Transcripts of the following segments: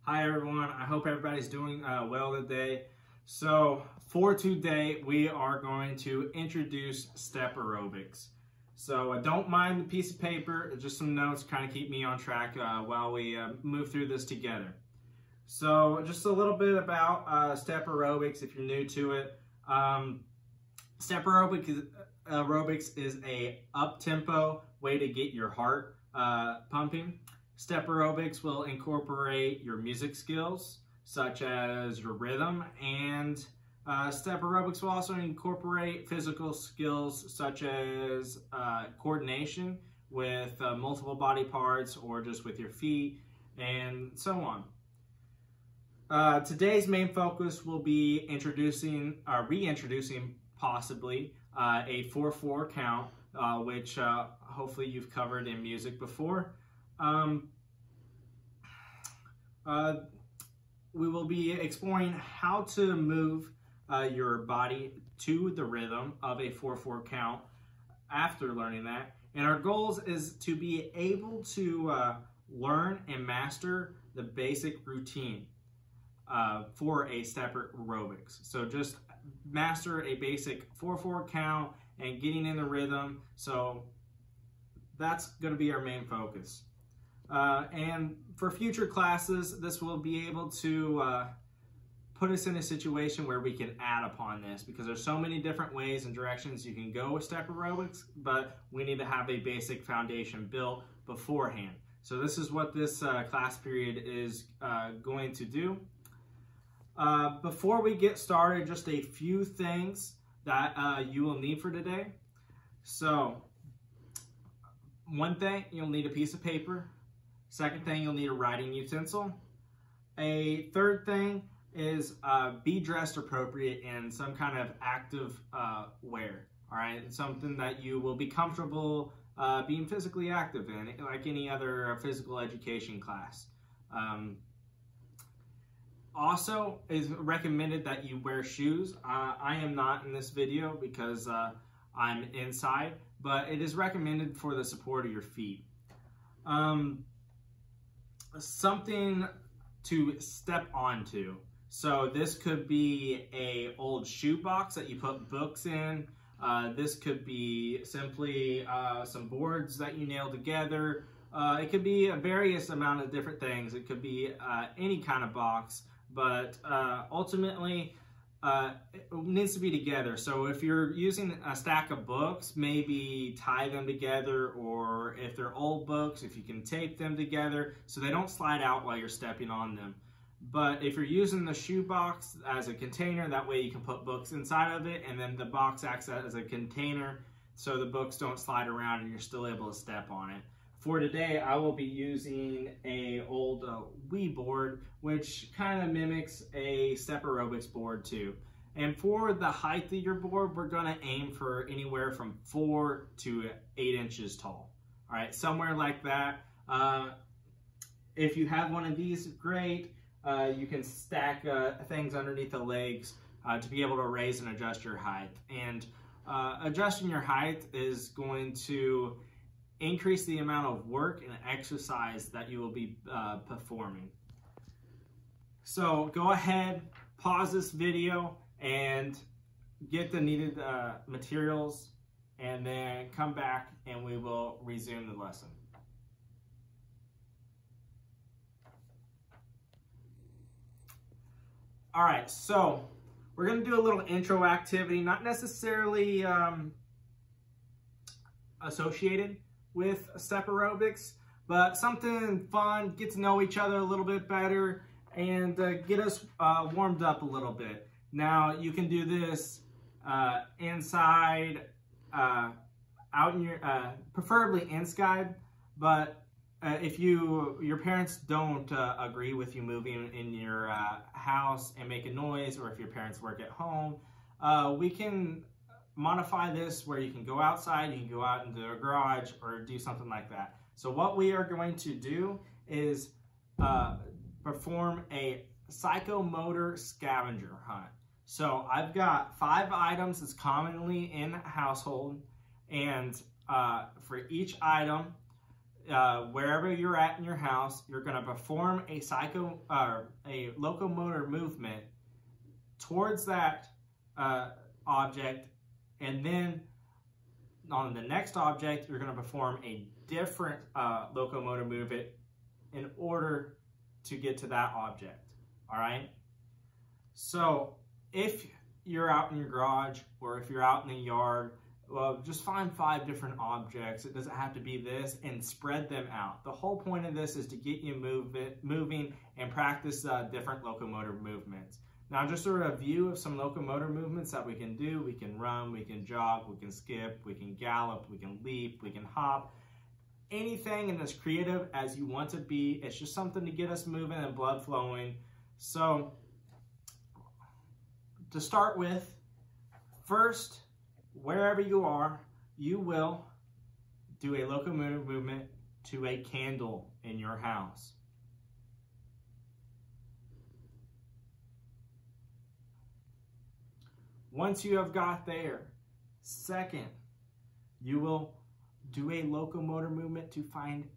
Hi everyone, I hope everybody's doing well today. So for today, we are going to introduce step aerobics. So don't mind the piece of paper, just some notes kind of keep me on track while we move through this together. So just a little bit about step aerobics if you're new to it. Step aerobics is a up-tempo way to get your heart pumping. Step aerobics will incorporate your music skills, such as your rhythm, and step aerobics will also incorporate physical skills, such as coordination with multiple body parts or just with your feet, and so on. Today's main focus will be reintroducing possibly a 4/4 count, which hopefully you've covered in music before. We will be exploring how to move your body to the rhythm of a 4/4 count after learning that. And our goals is to be able to learn and master the basic routine for a step aerobics. So just master a basic 4/4 count and getting in the rhythm. So that's going to be our main focus. And for future classes, this will be able to put us in a situation where we can add upon this, because there's so many different ways and directions you can go with step aerobics, but we need to have a basic foundation built beforehand. So this is what this class period is going to do. Before we get started, just a few things that you will need for today. So one thing, you'll need a piece of paper. Second thing, you'll need a writing utensil. A third thing is be dressed appropriate in some kind of active wear. All right, something that you will be comfortable being physically active in, like any other physical education class. Also, is recommended that you wear shoes. I am not in this video because I'm inside, but it is recommended for the support of your feet. Something to step onto. So this could be a old shoe box that you put books in. This could be simply some boards that you nail together. It could be a various amount of different things. It could be any kind of box, but ultimately it needs to be together. So if you're using a stack of books, maybe tie them together, or if they're old books, if you can tape them together so they don't slide out while you're stepping on them. But if you're using the shoe box as a container, that way you can put books inside of it, and then the box acts as a container so the books don't slide around and you're still able to step on it. For today, I will be using a old Wii board, which kind of mimics a step aerobics board too. And for the height of your board, we're gonna aim for anywhere from 4 to 8 inches tall. All right, somewhere like that. If you have one of these, great. You can stack things underneath the legs to be able to raise and adjust your height. And adjusting your height is going to increase the amount of work and exercise that you will be performing. So go ahead, pause this video and get the needed materials, and then come back and we will resume the lesson. All right, so we're gonna do a little intro activity, not necessarily associated with step aerobics, but something fun, get to know each other a little bit better, and get us warmed up a little bit. Now, you can do this inside, out in your, preferably inside, but if your parents don't agree with you moving in your house and making noise, or if your parents work at home, we can modify this where you can go outside, you can go out into a garage or do something like that. So what we are going to do is perform a psychomotor scavenger hunt. So I've got 5 items that's commonly in a household, and for each item, wherever you're at in your house, you're going to perform a locomotor movement towards that object, and then on the next object, you're going to perform a different locomotor movement in order to get to that object. All right? So if you're out in your garage or if you're out in the yard, well, just find 5 different objects. It doesn't have to be this, and spread them out. The whole point of this is to get you moving and practice different locomotor movements. Now, just a review of some locomotor movements that we can do. We can run, we can jog, we can skip, we can gallop, we can leap, we can hop. Anything and as creative as you want to be. It's just something to get us moving and blood flowing. So, to start with, first, wherever you are, you will do a locomotor movement to a candle in your house. Once you have got there, second, you will do a locomotor movement to find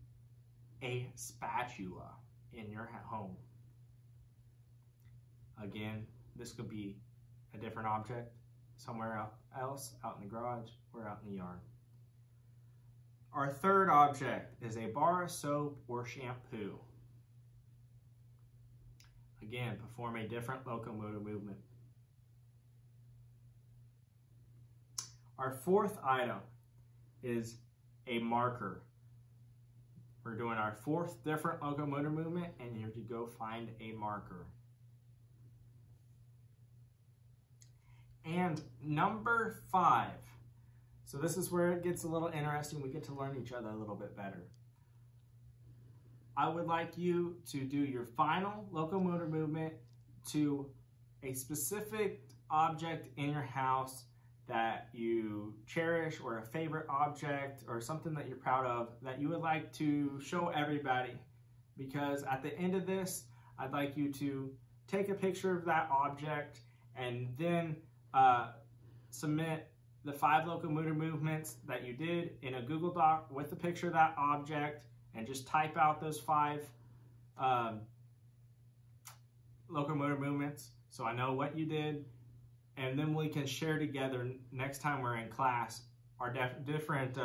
a spatula in your home. Again, this could be a different object somewhere else, out in the garage or out in the yard. Our third object is a bar of soap or shampoo. Again, perform a different locomotor movement. Our fourth item is a marker. We're doing our fourth different locomotor movement, and you have to go find a marker. And number 5. So this is where it gets a little interesting. We get to learn each other a little bit better. I would like you to do your final locomotor movement to a specific object in your house that you cherish, or a favorite object, or something that you're proud of that you would like to show everybody. Because at the end of this, I'd like you to take a picture of that object and then submit the 5 locomotor movements that you did in a Google Doc with a picture of that object, and just type out those 5 locomotor movements so I know what you did. And then we can share together next time we're in class our different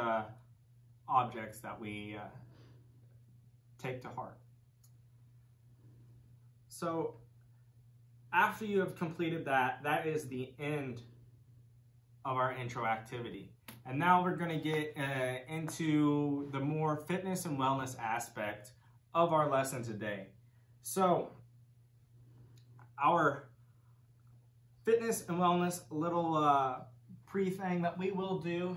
objects that we take to heart. So after you have completed that, that is the end of our intro activity. And now we're going to get into the more fitness and wellness aspect of our lesson today. So our fitness and wellness little pre-thing that we will do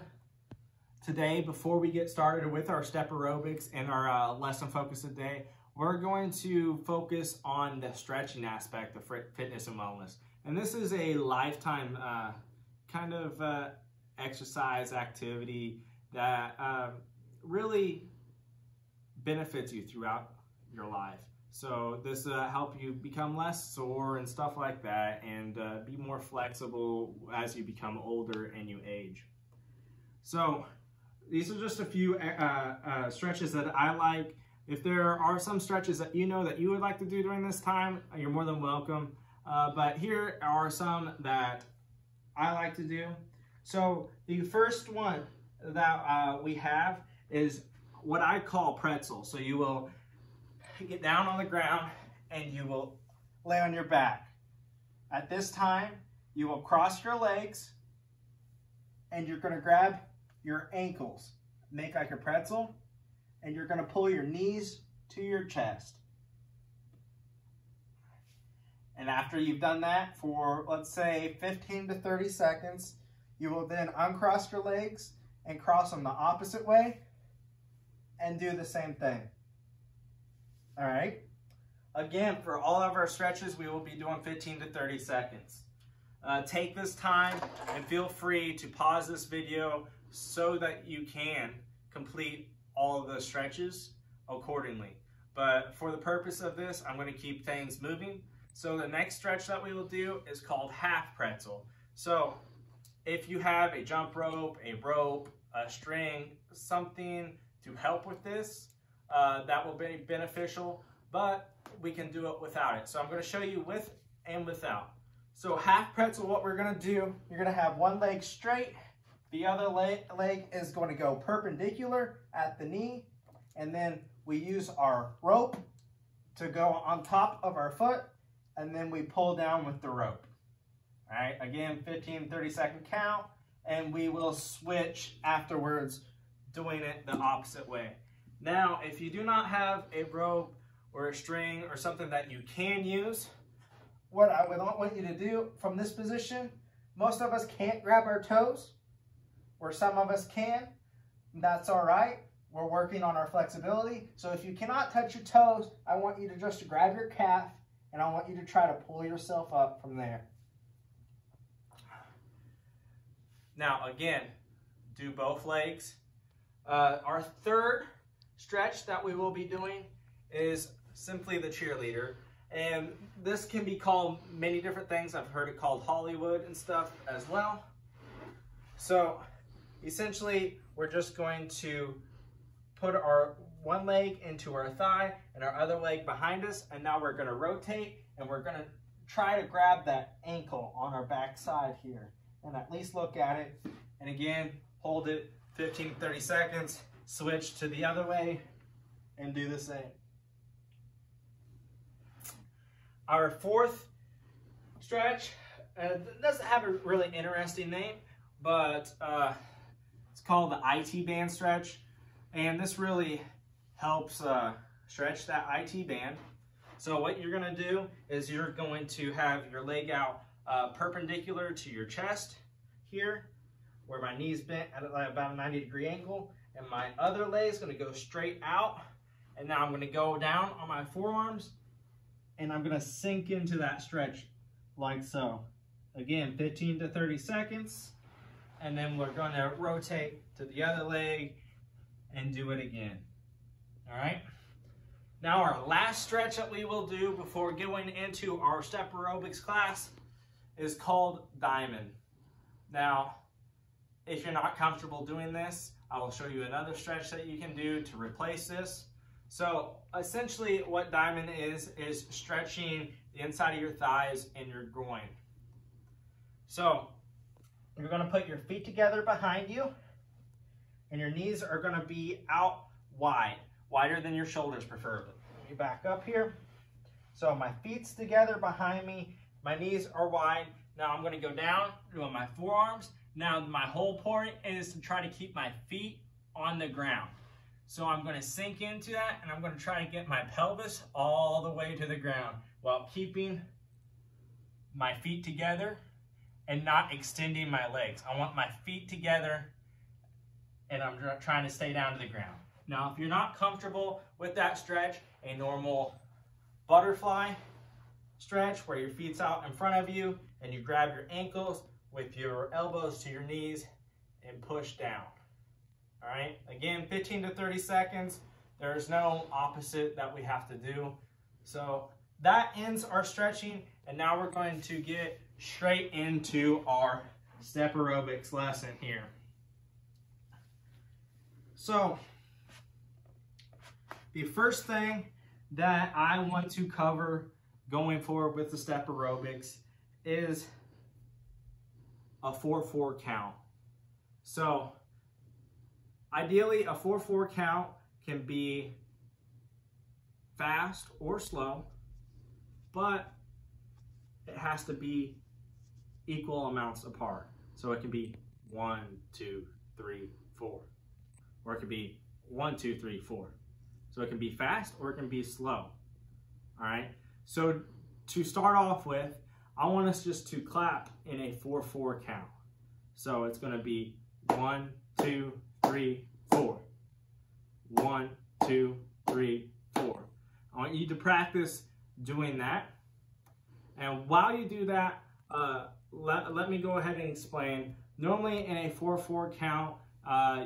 today before we get started with our step aerobics and our lesson focus today, we're going to focus on the stretching aspect of fitness and wellness. And this is a lifetime kind of exercise activity that really benefits you throughout your life. So this help you become less sore and stuff like that, and be more flexible as you become older and you age. So these are just a few stretches that I like. If there are some stretches that you know that you would like to do during this time, you're more than welcome. But here are some that I like to do. So the first one that we have is what I call pretzel. So you will get down on the ground and you will lay on your back. At this time, you will cross your legs and you're going to grab your ankles, make like a pretzel, and you're going to pull your knees to your chest. And after you've done that for, let's say, 15 to 30 seconds, you will then uncross your legs and cross them the opposite way and do the same thing. All right. Again, for all of our stretches, we will be doing 15 to 30 seconds. Take this time and feel free to pause this video so that you can complete all of the stretches accordingly. But for the purpose of this, I'm going to keep things moving. So the next stretch that we will do is called half pretzel. So if you have a jump rope, a string, something to help with this, that will be beneficial, but we can do it without it. So I'm going to show you with and without. So half pretzel, what we're going to do, you're going to have one leg straight, the other leg is going to go perpendicular at the knee, and then we use our rope to go on top of our foot, and then we pull down with the rope. All right, again, 15, 30-second count, and we will switch afterwards doing it the opposite way. Now, if you do not have a rope or a string or something that you can use, what I would want you to do from this position, most of us can't grab our toes, or some of us can. That's all right. We're working on our flexibility. So if you cannot touch your toes, I want you to just grab your calf, and I want you to try to pull yourself up from there. Now, again, do both legs. Our third stretch that we will be doing is simply the cheerleader. And this can be called many different things. I've heard it called Hollywood and stuff as well. So essentially, we're just going to put our one leg into our thigh and our other leg behind us. And now we're going to rotate, and we're going to try to grab that ankle on our back side here. And at least look at it. And again, hold it 15 to 30 seconds. Switch to the other way and do the same. Our fourth stretch doesn't have a really interesting name, but it's called the IT band stretch. And this really helps stretch that IT band. So what you're going to do is you're going to have your leg out perpendicular to your chest here, where my knee's bent at about a 90-degree angle, and my other leg is going to go straight out. And now I'm going to go down on my forearms, and I'm going to sink into that stretch like so. Again, 15 to 30 seconds, and then we're going to rotate to the other leg and do it again. All right? Now our last stretch that we will do before going into our step aerobics class is called diamond. Now, if you're not comfortable doing this, I will show you another stretch that you can do to replace this. So essentially what diamond is stretching the inside of your thighs and your groin. So you're going to put your feet together behind you, and your knees are going to be out wide, wider than your shoulders preferably. Let me back up here. So my feet's together behind me, my knees are wide. Now I'm going to go down on my forearms. Now my whole point is to try to keep my feet on the ground. So I'm going to sink into that, and I'm going to try to get my pelvis all the way to the ground while keeping my feet together and not extending my legs. I want my feet together, and I'm trying to stay down to the ground. Now, if you're not comfortable with that stretch, a normal butterfly stretch where your feet's out in front of you and you grab your ankles with your elbows to your knees and push down. All right, again, 15 to 30 seconds. There's no opposite that we have to do. So that ends our stretching, and now we're going to get straight into our step aerobics lesson here. So the first thing that I want to cover going forward with the step aerobics is a 4-4 count. So ideally, a 4-4 count can be fast or slow, but it has to be equal amounts apart. So it can be 1, 2, 3, 4, or it could be 1, 2, 3, 4. So it can be fast or it can be slow. All right. So to start off with, I want us just to clap in a 4-4 count. So it's going to be 1, 2, 3, 4. 1, 2, 3, 4. I want you to practice doing that. And while you do that, let me go ahead and explain. Normally in a 4-4 count,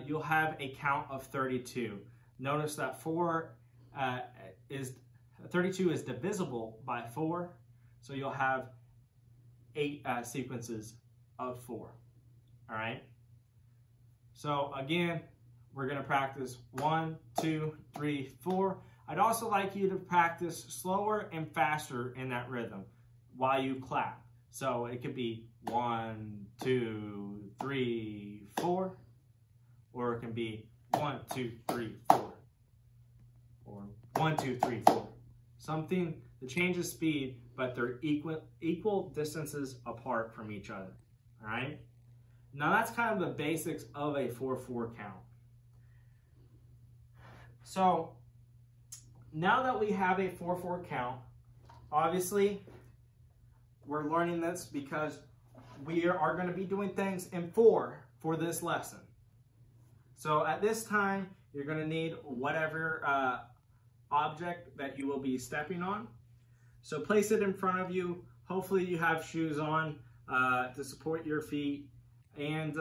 you'll have a count of 32. Notice that 32 is divisible by 4, so you'll have 8 sequences of 4. All right. So again, we're gonna practice 1, 2, 3, 4. I'd also like you to practice slower and faster in that rhythm while you clap. So it could be 1, 2, 3, 4, or it can be 1, 2, 3, 4, or 1, 2, 3, 4. Something that changes speed, but they're equal distances apart from each other. All right. Now that's kind of the basics of a 4/4 count. So now that we have a 4/4 count, obviously we're learning this because we are going to be doing things in 4 for this lesson. So at this time, you're going to need whatever object that you will be stepping on. So place it in front of you. Hopefully you have shoes on to support your feet. And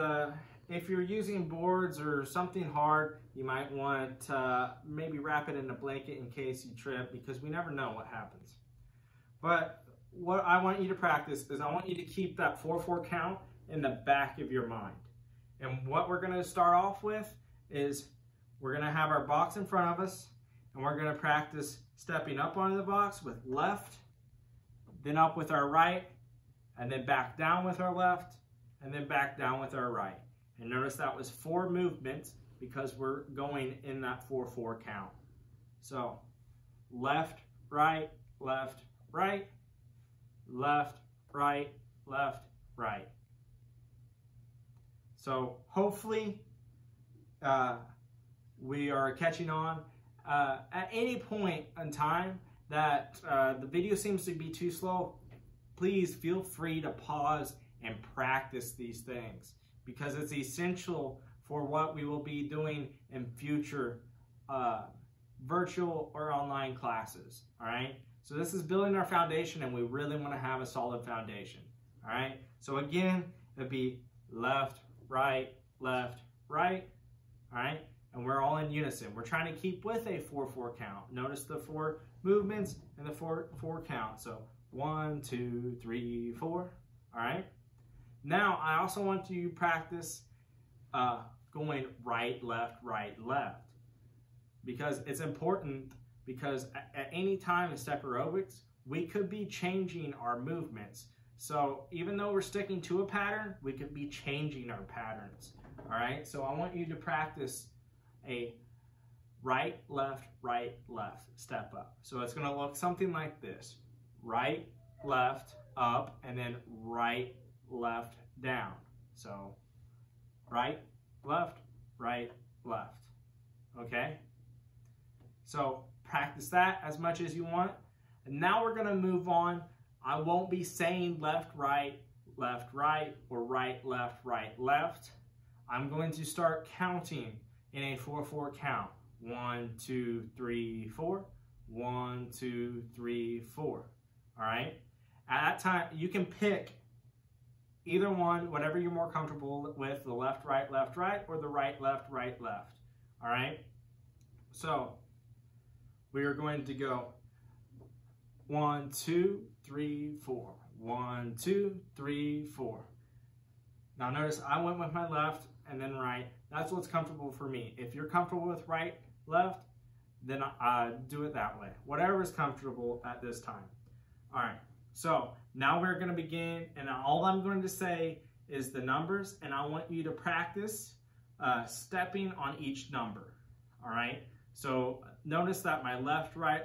if you're using boards or something hard, you might want to maybe wrap it in a blanket in case you trip, because we never know what happens. But what I want you to practice is I want you to keep that 4/4 count in the back of your mind. And what we're going to start off with is we're going to have our box in front of us, and we're going to practice stepping up onto the box with left, then up with our right, and then back down with our left, and then back down with our right. And notice that was 4 movements because we're going in that 4/4 count. So left, right, left, right, left, right, left, right. So hopefully we are catching on. At any point in time that the video seems to be too slow, please feel free to pause and practice these things, because it's essential for what we will be doing in future virtual or online classes. All right, so this is building our foundation, and we really want to have a solid foundation. All right, so again, it'd be left, right, left, right. All right, and we're all in unison. We're trying to keep with a 4/4 count. Notice the 4 movements and the 4/4 count. So 1, 2, 3, 4. All right. Now I also want you to practice going right, left, because it's important, because at any time in step aerobics, we could be changing our movements. So even though we're sticking to a pattern, we could be changing our patterns. All right, so I want you to practice a right, left, step up. So it's gonna look something like this: right, left, up, and then right, left, down. So right, left, left. Okay? So practice that as much as you want. And now we're gonna move on. I won't be saying left, right, or right, left. I'm going to start counting in a 4/4 count. 1, 2, 3, 4. 1, 2, 3, 4. All right? At that time, you can pick either one, whatever you're more comfortable with, the left, right, or the right, left. All right? So we are going to go 1, 2, 3, 4. 1, 2, 3, 4. Now notice I went with my left and then right. That's what's comfortable for me. If you're comfortable with right, left, then do it that way. Whatever is comfortable at this time. All right, so now we're gonna begin, and all I'm going to say is the numbers, and I want you to practice stepping on each number. All right, so notice that my left, right,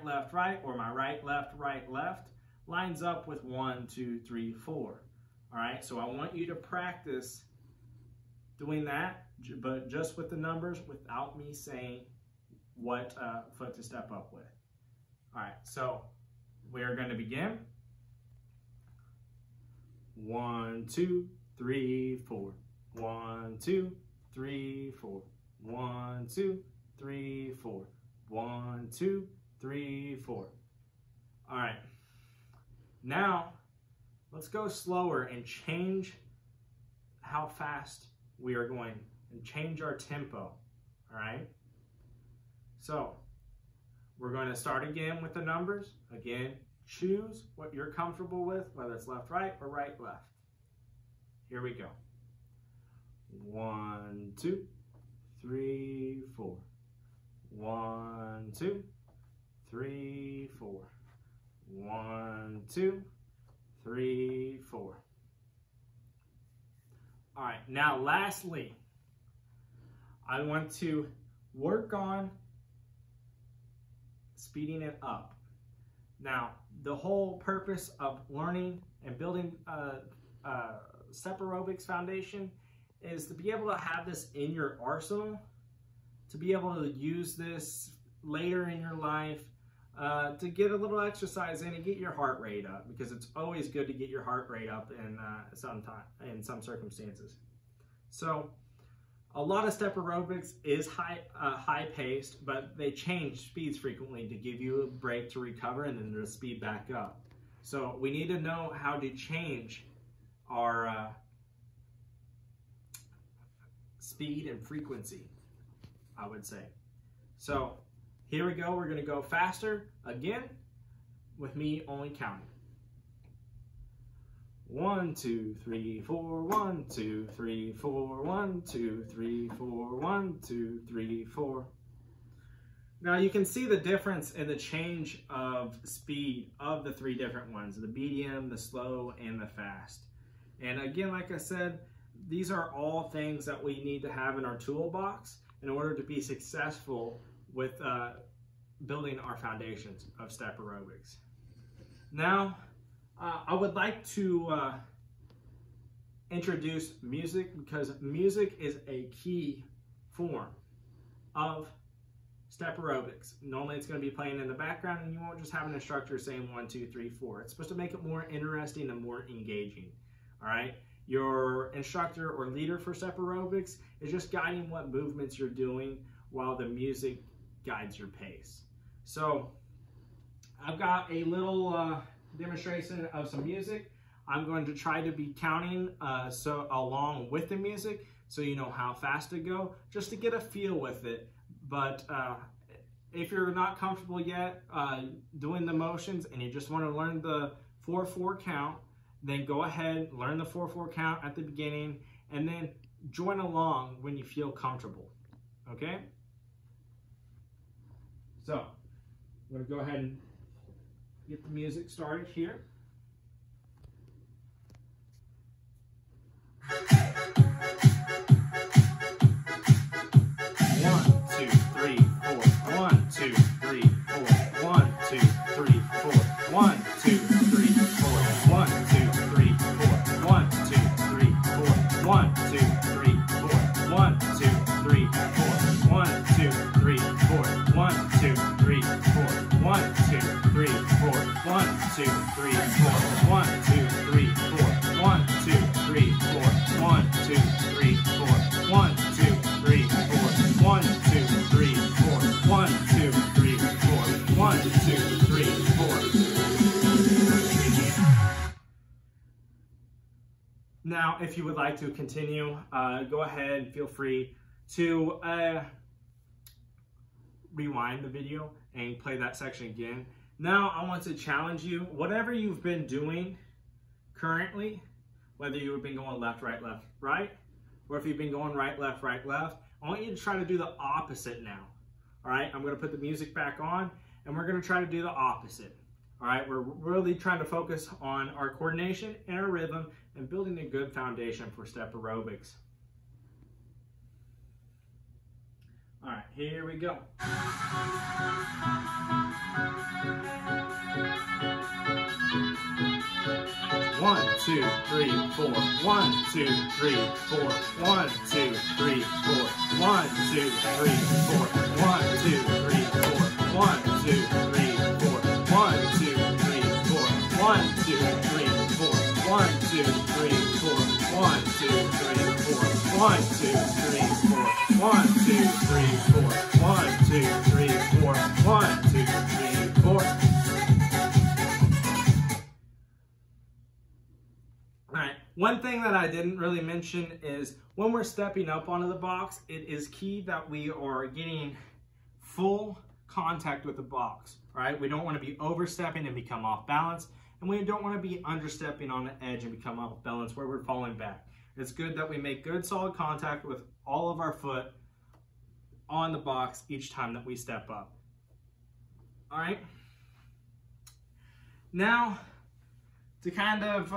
or my right, left lines up with 1, 2, 3, 4. All right, so I want you to practice doing that, but just with the numbers without me saying what foot to step up with. All right, so we're going to begin. 1, 2, 3, 4. 1, 2, 3, 4. 1, 2, 3, 4. 1, 2, 3, 4. All right. Now, let's go slower and change how fast we are going and change our tempo. All right. So we're going to start again with the numbers. Again, choose what you're comfortable with, whether it's left, right, or right, left. Here we go. 1, 2, 3, 4. 1, 2, 3, 4. 1, 2, 3, 4. All right, now lastly, I want to work on speeding it up. Now, the whole purpose of learning and building step aerobics foundation is to be able to have this in your arsenal, to be able to use this later in your life, to get a little exercise in and get your heart rate up, because it's always good to get your heart rate up in some circumstances. So a lot of step aerobics is high paced, but they change speeds frequently to give you a break to recover and then to speed back up. So we need to know how to change our speed and frequency, I would say. So here we go. We're going to go faster again with me only counting. 1, 2, 3, 4, 1, 2, 3, 4, 1, 2, 3, 4, 1, 2, 3, 4. Now you can see the difference in the change of speed of the 3 different ones, the medium, the slow, and the fast. And again, like I said, these are all things that we need to have in our toolbox in order to be successful with building our foundations of step aerobics. Now, I would like to introduce music, because music is a key form of step aerobics. Normally it's going to be playing in the background and you won't just have an instructor saying 1, 2, 3, 4. It's supposed to make it more interesting and more engaging. All right? Your instructor or leader for step aerobics is just guiding what movements you're doing while the music guides your pace. So I've got a little demonstration of some music. I'm going to try to be counting along with the music so you know how fast to go, just to get a feel with it. But if you're not comfortable yet doing the motions and you just want to learn the 4/4 count, then go ahead, learn the 4/4 count at the beginning, and then join along when you feel comfortable, okay? So, I'm going to go ahead and get the music started here. Now, if you would like to continue, go ahead and feel free to rewind the video and play that section again. Now, I want to challenge you, whatever you've been doing currently, whether you've been going left, right, or if you've been going right, left, I want you to try to do the opposite now. All right, I'm going to put the music back on, and we're going to try to do the opposite. All right, we're really trying to focus on our coordination and our rhythm and building a good foundation for step aerobics. All right, here we go. 1, 2, 3, 4. 1, 2, 3, 4. 1, 2, 3, 4. 1, 2, 3, 4. 1, 2, 3, 4. 1, 2, 3, 4. 1, 2, 3, 4. 1, 2, 3, 4. 1, 2, 3, 4. 1, 2, 3, 4. 1, 2, 3, 4. 1, 2, 3, 4. 1, 2, 3, 4. 1, 2, 3, 4. One thing that I didn't really mention is when we're stepping up onto the box, it is key that we are getting full contact with the box, right? We don't want to be overstepping and become off balance, and we don't want to be understepping on the edge and become off balance where we're falling back. It's good that we make good solid contact with all of our foot on the box each time that we step up. All right. Now, to kind of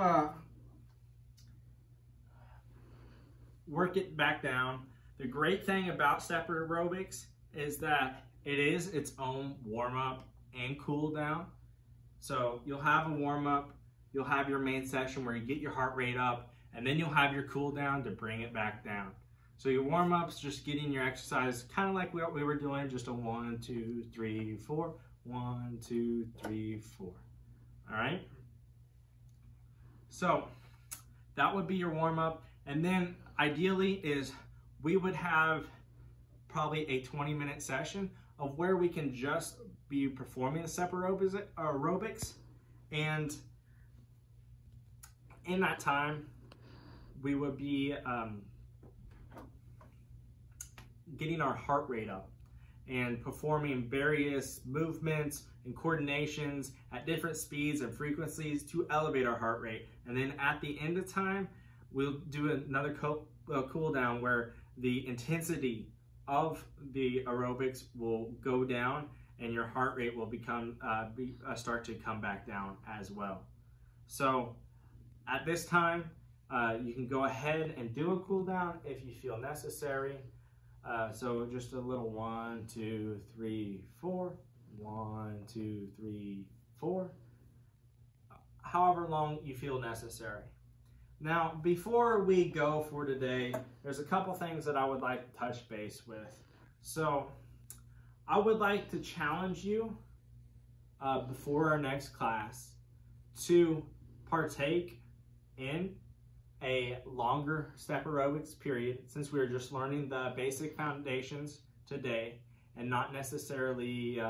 work it back down, the great thing about step aerobics is that it is its own warm-up and cool down. So you'll have a warm-up, you'll have your main session where you get your heart rate up, and then you'll have your cool down to bring it back down. So your warm-up's just getting your exercise kind of like what we were doing, just a 1, 2, 3, 4, 1, 2, 3, 4. All right? So that would be your warm-up. And then ideally is we would have probably a 20-minute session of where we can just be performing the step aerobics. And in that time, we would be getting our heart rate up and performing various movements and coordinations at different speeds and frequencies to elevate our heart rate. And then at the end of time, we'll do another cool down where the intensity of the aerobics will go down and your heart rate will start to come back down as well. So at this time, you can go ahead and do a cool down if you feel necessary. So just a little 1, 2, 3, 4, 1, 2, 3, 4, however long you feel necessary. Now, before we go for today, there's a couple things that I would like to touch base with. So I would like to challenge you before our next class to partake in a longer step aerobics period, since we were just learning the basic foundations today and not necessarily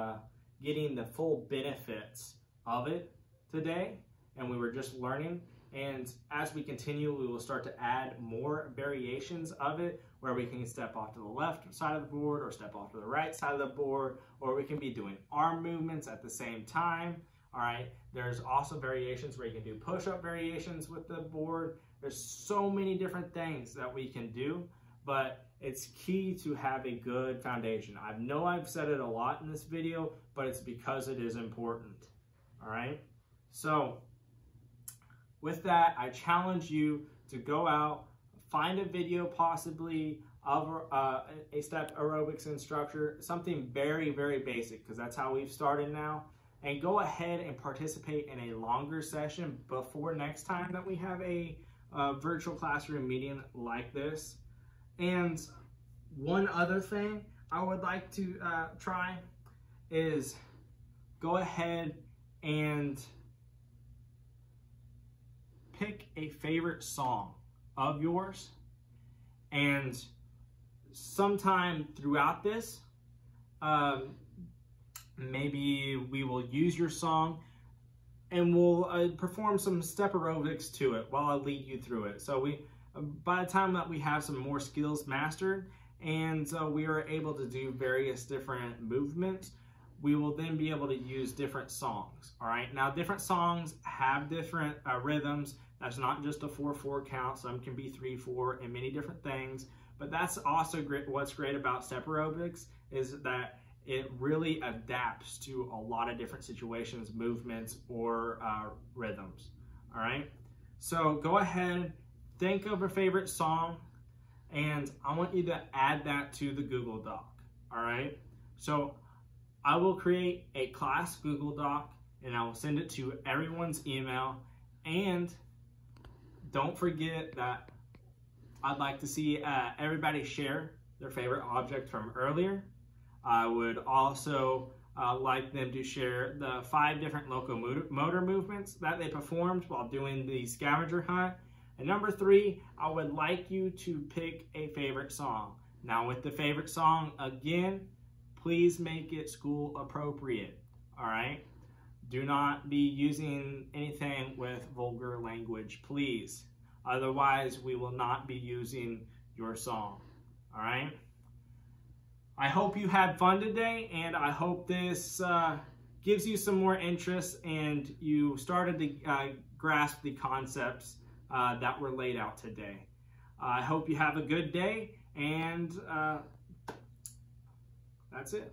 getting the full benefits of it today, and we were just learning. And as we continue, we will start to add more variations of it, where we can step off to the left side of the board or step off to the right side of the board, or we can be doing arm movements at the same time. All right, there's also variations where you can do push-up variations with the board. There's so many different things that we can do, but it's key to have a good foundation. I know I've said it a lot in this video, but it's because it is important. All right, so with that, I challenge you to go out, find a video possibly of a step aerobics instructor, something very, very basic, because that's how we've started now, and go ahead and participate in a longer session before next time that we have a virtual classroom meeting like this. And one other thing I would like to try is go ahead and pick a favorite song of yours, and sometime throughout this, maybe we will use your song and we'll perform some step aerobics to it while I lead you through it. So by the time that we have some more skills mastered and we are able to do various different movements, we will then be able to use different songs. All right, now different songs have different rhythms. That's not just a 4/4 count. Some can be 3/4 and many different things. But that's also great. What's great about step aerobics is that it really adapts to a lot of different situations, movements, or rhythms. All right, so go ahead, think of a favorite song, and I want you to add that to the Google Doc. All right, so I will create a class Google Doc and I will send it to everyone's email. And don't forget that I'd like to see everybody share their favorite object from earlier. I would also like them to share the 5 different locomotor movements that they performed while doing the scavenger hunt. And number 3, I would like you to pick a favorite song. Now with the favorite song, again, please make it school appropriate, all right? Do not be using anything with vulgar language, please. Otherwise, we will not be using your song, all right? I hope you had fun today, and I hope this gives you some more interest and you started to grasp the concepts that were laid out today. I hope you have a good day, and That's it.